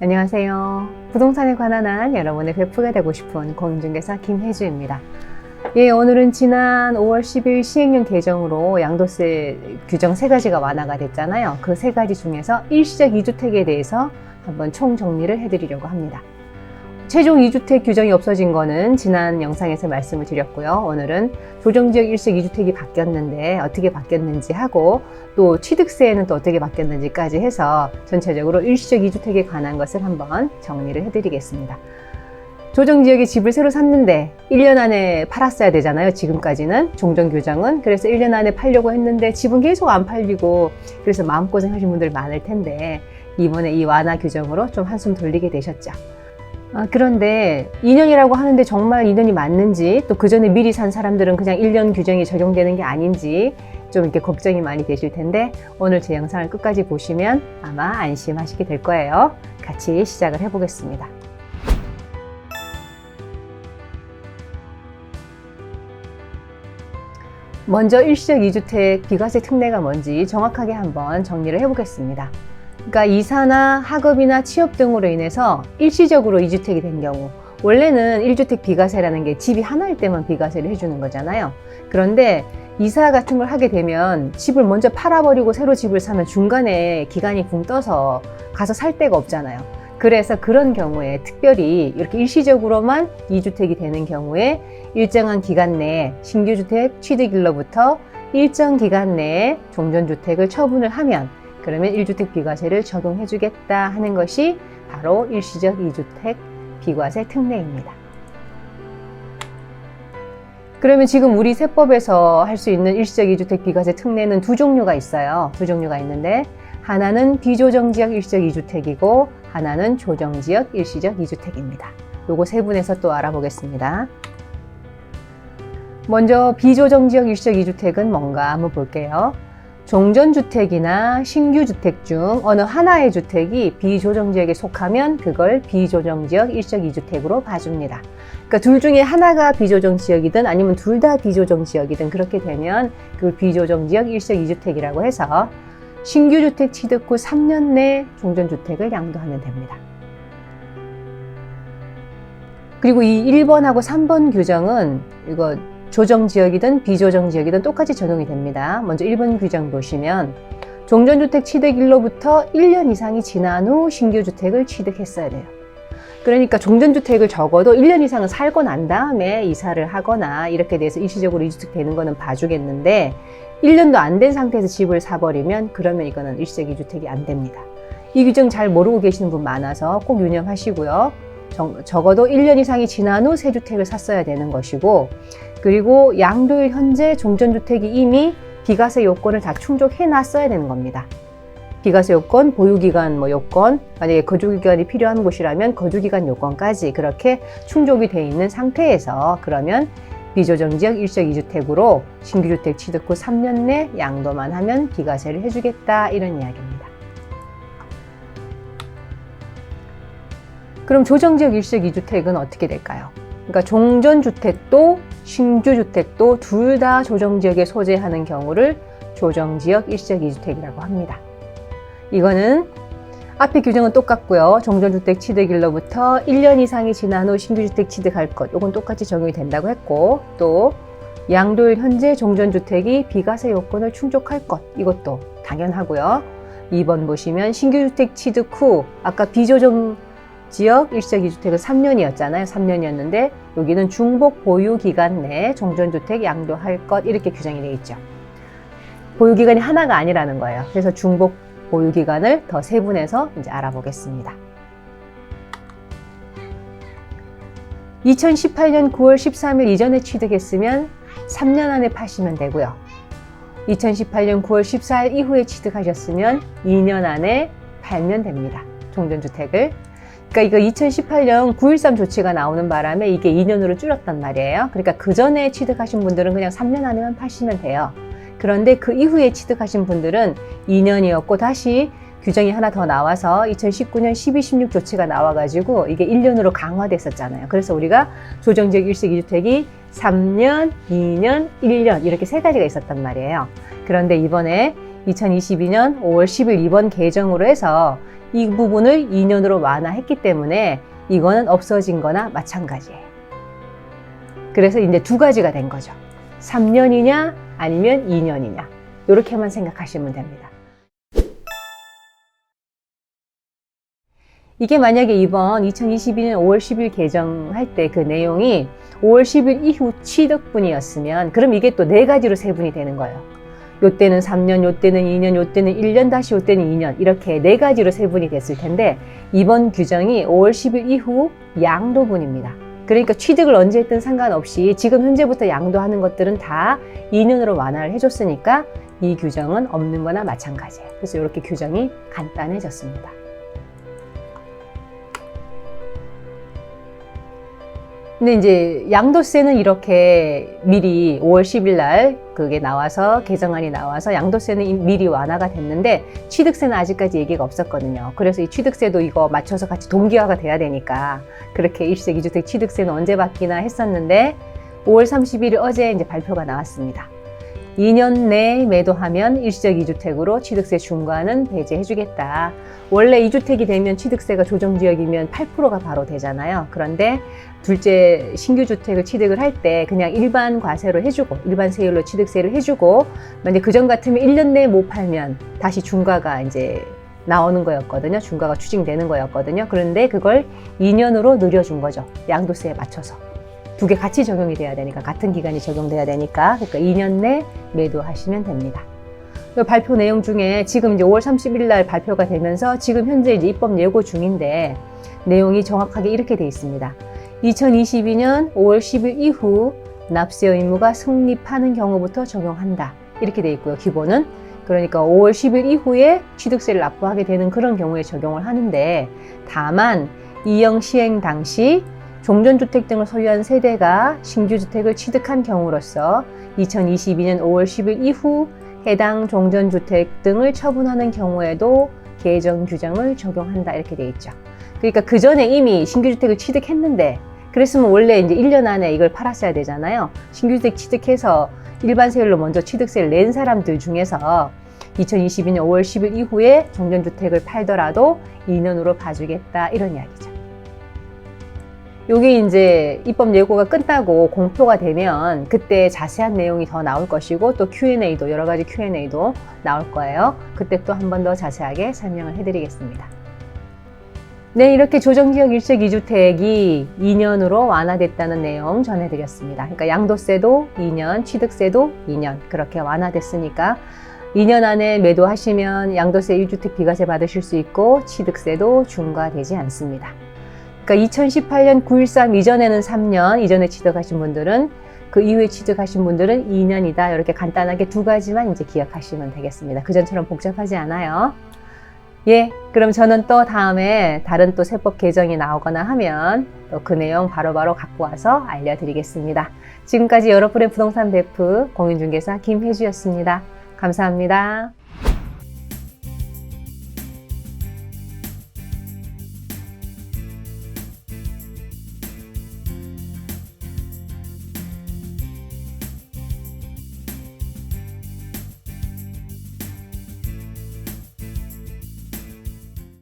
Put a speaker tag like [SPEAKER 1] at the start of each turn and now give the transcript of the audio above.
[SPEAKER 1] 안녕하세요. 부동산에 관한 한 여러분의 베프가 되고 싶은 공인중개사 김혜주입니다. 오늘은 지난 5월 10일 시행령 개정으로 양도세 규정 3가지가 완화가 됐잖아요. 그 3가지 중에서 일시적 2주택에 대해서 한번 총정리를 해드리려고 합니다. 최종 2주택 규정이 없어진 거는 지난 영상에서 말씀을 드렸고요. 오늘은 조정지역 일시적 2주택이 바뀌었는데 어떻게 바뀌었는지 하고 또 취득세에는 또 어떻게 바뀌었는지까지 해서 전체적으로 일시적 2주택에 관한 것을 한번 정리를 해드리겠습니다. 조정지역에 집을 새로 샀는데 1년 안에 팔았어야 되잖아요. 지금까지는 종전규정은. 그래서 1년 안에 팔려고 했는데 집은 계속 안 팔리고 그래서 마음고생 하신 분들 많을 텐데 이번에 이 완화 규정으로 좀 한숨 돌리게 되셨죠. 그런데 2년이라고 하는데 정말 2년이 맞는지 또 그 전에 미리 산 사람들은 그냥 1년 규정이 적용되는 게 아닌지 좀 이렇게 걱정이 많이 되실 텐데 오늘 제 영상을 끝까지 보시면 아마 안심하시게 될 거예요. 같이 시작을 해보겠습니다. 먼저 일시적 2주택 비과세 특례가 뭔지 정확하게 한번 정리를 해보겠습니다. 그러니까 이사나 학업이나 취업 등으로 인해서 일시적으로 2주택이 된 경우 원래는 1주택 비과세라는 게 집이 하나일 때만 비과세를 해주는 거잖아요. 그런데 이사 같은 걸 하게 되면 집을 먼저 팔아버리고 새로 집을 사면 중간에 기간이 붕 떠서 가서 살 데가 없잖아요. 그래서 그런 경우에 특별히 이렇게 일시적으로만 2주택이 되는 경우에 일정한 기간 내에 신규주택 취득일로부터 일정 기간 내에 종전주택을 처분을 하면 그러면 1주택 비과세를 적용해 주겠다 하는 것이 바로 일시적 2주택 비과세 특례입니다. 그러면 지금 우리 세법에서 할 수 있는 일시적 2주택 비과세 특례는 두 종류가 있어요. 두 종류가 있는데 하나는 비조정지역 일시적 2주택이고 하나는 조정지역 일시적 2주택입니다. 요거 세 분에서 또 알아보겠습니다. 먼저 비조정지역 일시적 2주택은 뭔가 한번 볼게요. 종전주택이나 신규주택 중 어느 하나의 주택이 비조정지역에 속하면 그걸 비조정지역 일시적 2주택으로 봐줍니다. 그러니까 둘 중에 하나가 비조정지역이든 아니면 둘 다 비조정지역이든 그렇게 되면 그걸 비조정지역 일시적 2주택이라고 해서 신규주택 취득 후 3년 내 종전주택을 양도하면 됩니다. 그리고 이 1번하고 3번 규정은 이거 조정지역이든 비조정지역이든 똑같이 적용이 됩니다. 먼저 1번 규정 보시면 종전주택 취득일로부터 1년 이상이 지난 후 신규주택을 취득했어야 돼요. 그러니까 종전주택을 적어도 1년 이상은 살고 난 다음에 이사를 하거나 이렇게 돼서 일시적으로 2주택 되는 거는 봐주겠는데 1년도 안 된 상태에서 집을 사버리면 그러면 이거는 일시적 2주택이 안 됩니다. 이 규정 잘 모르고 계시는 분 많아서 꼭 유념하시고요. 적어도 1년 이상이 지난 후 새 주택을 샀어야 되는 것이고 그리고 양도일 현재 종전주택이 이미 비과세 요건을 다 충족해 놨어야 되는 겁니다. 비과세 요건, 보유기간 요건, 만약에 거주기간이 필요한 곳이라면 거주기간 요건까지 그렇게 충족이 돼 있는 상태에서 그러면 비조정지역 일시적 2주택으로 신규주택 취득 후 3년 내 양도만 하면 비과세를 해주겠다 이런 이야기입니다. 그럼 조정지역 일시적 2주택은 어떻게 될까요? 그러니까 종전주택도 신규주택도 둘 다 조정지역에 소재하는 경우를 조정지역 일시적 2주택이라고 합니다. 이거는 앞에 규정은 똑같고요. 종전주택 취득일로부터 1년 이상이 지난 후 신규주택 취득할 것, 이건 똑같이 적용이 된다고 했고 또 양도일 현재 종전주택이 비과세 요건을 충족할 것, 이것도 당연하고요. 2번 보시면 신규주택 취득 후 아까 비조정지역 일시적 2주택은 3년이었잖아요. 3년이었는데 여기는 중복 보유기간 내에 종전주택 양도할 것 이렇게 규정이 되어 있죠. 보유기간이 하나가 아니라는 거예요. 그래서 중복 보유기간을 더 세분해서 이제 알아보겠습니다. 2018년 9월 13일 이전에 취득했으면 3년 안에 파시면 되고요. 2018년 9월 14일 이후에 취득하셨으면 2년 안에 팔면 됩니다. 종전주택을. 그러니까 이거 2018년 9.13 조치가 나오는 바람에 이게 2년으로 줄었단 말이에요. 그러니까 그 전에 취득하신 분들은 그냥 3년 안에만 파시면 돼요. 그런데 그 이후에 취득하신 분들은 2년이었고 다시 규정이 하나 더 나와서 2019년 12, 16 조치가 나와가지고 이게 1년으로 강화됐었잖아요. 그래서 우리가 조정지역 일시적 2주택이 3년, 2년, 1년 이렇게 세 가지가 있었단 말이에요. 그런데 이번에 2022년 5월 10일 이번 개정으로 해서 이 부분을 2년으로 완화했기 때문에 이거는 없어진 거나 마찬가지예요. 그래서 이제 두 가지가 된 거죠. 3년이냐 아니면 2년이냐. 이렇게만 생각하시면 됩니다. 이게 만약에 이번 2022년 5월 10일 개정할 때 그 내용이 5월 10일 이후 취득분이었으면 그럼 이게 또 네 가지로 세분이 되는 거예요. 요때는 3년, 요때는 2년, 요때는 1년, 다시 요때는 2년 이렇게 네 가지로 세분이 됐을 텐데 이번 규정이 5월 10일 이후 양도분입니다. 그러니까 취득을 언제 했든 상관없이 지금 현재부터 양도하는 것들은 다 2년으로 완화를 해줬으니까 이 규정은 없는 거나 마찬가지예요. 그래서 이렇게 규정이 간단해졌습니다. 근데 이제 양도세는 이렇게 미리 5월 10일 날 그게 나와서 개정안이 나와서 양도세는 미리 완화가 됐는데 취득세는 아직까지 얘기가 없었거든요. 그래서 이 취득세도 이거 맞춰서 같이 동기화가 돼야 되니까 그렇게 일시적 2주택 취득세는 언제 바뀌나 했었는데 5월 30일 어제 이제 발표가 나왔습니다. 2년 내에 매도하면 일시적 2주택으로 취득세 중과는 배제해주겠다. 원래 2주택이 되면 취득세가 조정지역이면 8%가 바로 되잖아요. 그런데 둘째 신규 주택을 취득을 할 때 그냥 일반 과세로 해주고 일반 세율로 취득세를 해주고 만약 그전 같으면 1년 내에 못 팔면 다시 중과가 이제 나오는 거였거든요. 중과가 추징되는 거였거든요. 그런데 그걸 2년으로 늘려준 거죠. 양도세에 맞춰서. 두 개 같이 적용이 돼야 되니까 같은 기간이 적용돼야 되니까 그러니까 2년 내 매도하시면 됩니다. 이 발표 내용 중에 지금 이제 5월 30일 날 발표가 되면서 지금 현재 이제 입법 예고 중인데 내용이 정확하게 이렇게 돼 있습니다. 2022년 5월 10일 이후 납세 의무가 성립하는 경우부터 적용한다. 이렇게 돼 있고요. 기본은. 그러니까 5월 10일 이후에 취득세를 납부하게 되는 그런 경우에 적용을 하는데 다만 이행 시행 당시 종전주택 등을 소유한 세대가 신규주택을 취득한 경우로서 2022년 5월 10일 이후 해당 종전주택 등을 처분하는 경우에도 개정 규정을 적용한다 이렇게 돼 있죠. 그러니까 그 전에 이미 신규주택을 취득했는데 그랬으면 원래 이제 1년 안에 이걸 팔았어야 되잖아요. 신규주택 취득해서 일반 세율로 먼저 취득세를 낸 사람들 중에서 2022년 5월 10일 이후에 종전주택을 팔더라도 2년으로 봐주겠다 이런 이야기죠. 여기 이제 입법 예고가 끝나고 공표가 되면 그때 자세한 내용이 더 나올 것이고 또 Q&A도 여러 가지 Q&A도 나올 거예요. 그때 또 한 번 더 자세하게 설명을 해드리겠습니다. 네, 이렇게 조정지역 일시적 2주택이 2년으로 완화됐다는 내용 전해드렸습니다. 그러니까 양도세도 2년, 취득세도 2년 그렇게 완화됐으니까 2년 안에 매도하시면 양도세 1주택 비과세 받으실 수 있고 취득세도 중과되지 않습니다. 그러니까 2018년 9.13 이전에는 3년, 이전에 취득하신 분들은 그 이후에 취득하신 분들은 2년이다. 이렇게 간단하게 두 가지만 이제 기억하시면 되겠습니다. 그전처럼 복잡하지 않아요. 예, 그럼 저는 또 다음에 다른 또 세법 개정이 나오거나 하면 또 그 내용 바로바로 갖고 와서 알려드리겠습니다. 지금까지 여러분의 부동산 베프 공인중개사 김혜주였습니다. 감사합니다.